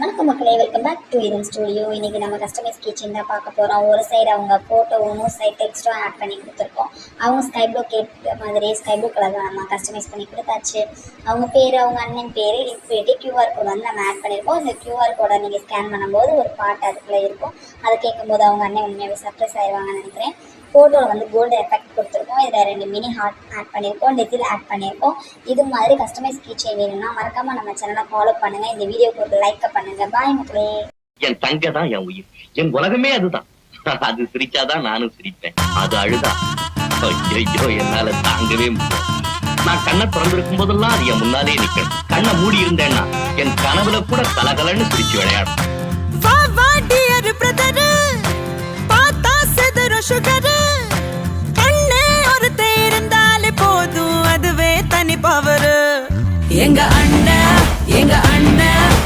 வணக்கம் மக்களே, welcome back to இதன் ஸ்டூடியோ. இன்றைக்கி நம்ம கஸ்டமைஸ் கிச்சன் தான் பார்க்க போகிறோம். ஒரு சைடு அவங்க ஃபோட்டோவும், இன்னொரு சைடு டெக்ஸ்ட்டும் ஆட் பண்ணி கொடுத்துருக்கோம். அவங்க ஸ்கை ப்ளூ கேட்ட மாதிரியே ஸ்கை ப்ளூ கலர் நம்ம கஸ்டமைஸ் பண்ணி கொடுத்தாச்சு. அவங்க பேர், அவங்க அண்ணன் பேர், இப்படி QR கோட் வந்து நம்ம ஆட் பண்ணியிருக்கோம். இந்த QR கோடை நீங்கள் ஸ்கேன் பண்ணும்போது ஒரு பாட்டு அதுக்குள்ளே இருக்கும். அதை கேட்கும்போது அவங்க அண்ணன் உண்மையாகவே சர்ப்ரைஸ் ஆயிடுவாங்கன்னு நினைக்கிறேன். ஃபோட்டோவில் வந்து கோல்டு எஃபெக்ட் கொடுத்துருக்கோம். இதில் 2 மினி ஹார்ட் ஆட் பண்ணியிருக்கோம், டெசில் ஆட் பண்ணியிருக்கோம். இது மாதிரி கஸ்டமைஸ் கிச்சன் வேணும்னா மறக்காமல் நம்ம சேனலை ஃபாலோ பண்ணுங்கள். இந்த வீடியோக்கு ஒரு லைக் பண்ணுங்கள். பாய் மக்களே. என் தங்க தான் என் உயிர், என் உலகமே அதுதான். அது சிரிச்சாதான் நானும் சிரிப்பேன், அது அழுதா ஐயோ என்னால தாங்கவே முடியாது. நான் கண்ணை திறந்திருக்கும் போதெல்லாம் அது என் முன்னாலே நிக்கணும். கண்ணை மூடி இருந்தேன்னா என் கனவுல கூட கலகலன்னு சிரிச்சு விளையாடும். எங்க அண்ணன்